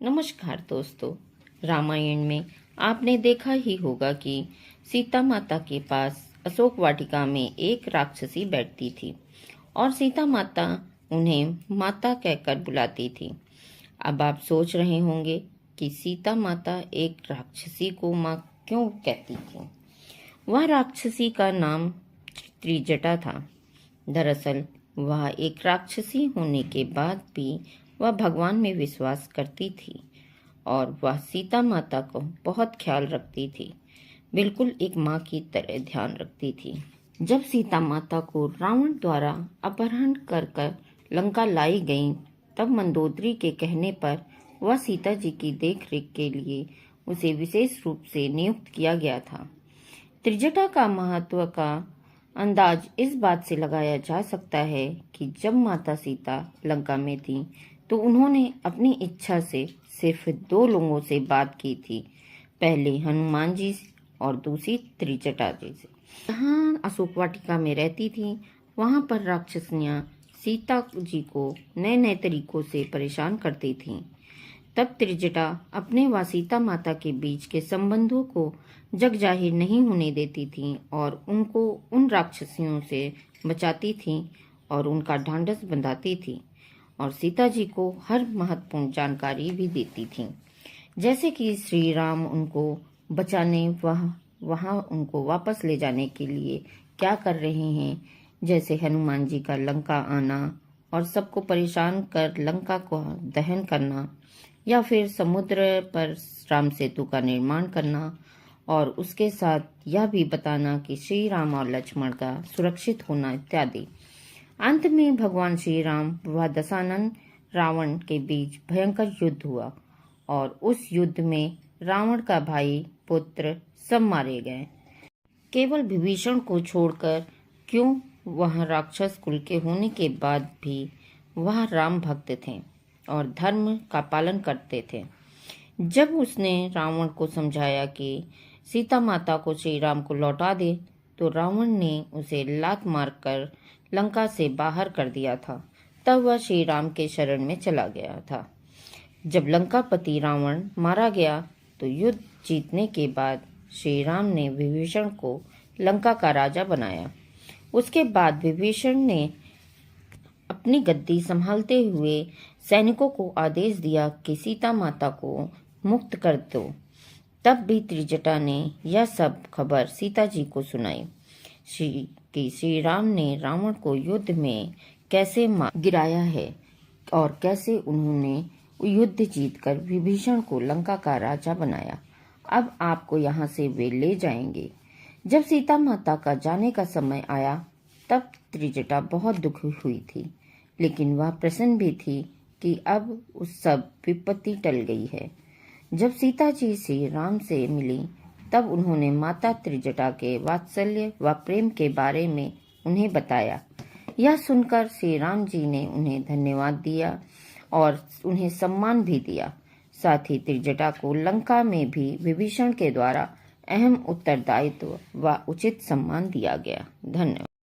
नमस्कार दोस्तों। रामायण में आपने देखा ही होगा कि सीता माता के पास अशोक वाटिका में एक राक्षसी बैठती थी और सीता माता उन्हें माता कहकर बुलाती थी। अब आप सोच रहे होंगे कि सीता माता एक राक्षसी को माँ क्यों कहती थी। वह राक्षसी का नाम त्रिजटा था। दरअसल वह एक राक्षसी होने के बाद भी वह भगवान में विश्वास करती थी और वह सीता माता को बहुत ख्याल रखती थी, बिल्कुल एक माँ की तरह ध्यान रखती थी। जब सीता माता को रावण द्वारा अपहरण कर लंका लाई गई, तब मंदोदरी के कहने पर वह सीता जी की देखरेख के लिए उसे विशेष रूप से नियुक्त किया गया था। त्रिजटा का महत्व का अंदाज इस बात से लगाया जा सकता है कि जब माता सीता लंका में थी तो उन्होंने अपनी इच्छा से सिर्फ 2 लोगों से बात की थी, पहले हनुमान जी और दूसरी त्रिजटा जी से। जहाँ अशोक वाटिका में रहती थी वहाँ पर राक्षसियाँ सीता जी को नए नए तरीकों से परेशान करती थीं। तब त्रिजटा अपने व सीता माता के बीच के संबंधों को जग जाहिर नहीं होने देती थी और उनको उन राक्षसियों से बचाती थी और उनका ढांढस बंधाती थी और सीता जी को हर महत्वपूर्ण जानकारी भी देती थी, जैसे कि श्री राम उनको बचाने वहाँ उनको वापस ले जाने के लिए क्या कर रहे हैं, जैसे हनुमान जी का लंका आना और सबको परेशान कर लंका को दहन करना, या फिर समुद्र पर राम सेतु का निर्माण करना और उसके साथ यह भी बताना कि श्री राम और लक्ष्मण का सुरक्षित होना इत्यादि। अंत में भगवान श्री राम व दशानन रावण के बीच भयंकर युद्ध हुआ और उस युद्ध में रावण का भाई पुत्र सब मारे गए, केवल विभीषण को छोड़कर। क्यों? वह राक्षस कुल के होने के बाद भी वह राम भक्त थे और धर्म का पालन करते थे। जब उसने रावण को समझाया कि सीता माता को श्री राम को लौटा दे, तो रावण ने उसे लात मारकर लंका से बाहर कर दिया था। तब वह श्री राम के शरण में चला गया था। जब लंकापति रावण मारा गया तो युद्ध जीतने के बाद श्री राम ने विभीषण को लंका का राजा बनाया। उसके बाद विभीषण ने अपनी गद्दी संभालते हुए सैनिकों को आदेश दिया कि सीता माता को मुक्त कर दो। तब भी त्रिजटा ने यह सब खबर सीता जी को सुनाई कि श्री राम ने रावण को युद्ध में कैसे गिराया है और कैसे उन्होंने युद्ध जीतकर विभीषण को लंका का राजा बनाया। अब आपको यहाँ से वे ले जाएंगे। जब सीता माता का जाने का समय आया तब त्रिजटा बहुत दुखी हुई थी, लेकिन वह प्रसन्न भी थी कि अब उस सब विपत्ति टल गई है। जब सीता जी श्री राम से मिली तब उन्होंने माता त्रिजटा के वात्सल्य व प्रेम के बारे में उन्हें बताया। यह सुनकर श्री राम जी ने उन्हें धन्यवाद दिया और उन्हें सम्मान भी दिया। साथ ही त्रिजटा को लंका में भी विभीषण के द्वारा अहम उत्तरदायित्व व उचित सम्मान दिया गया। धन्यवाद।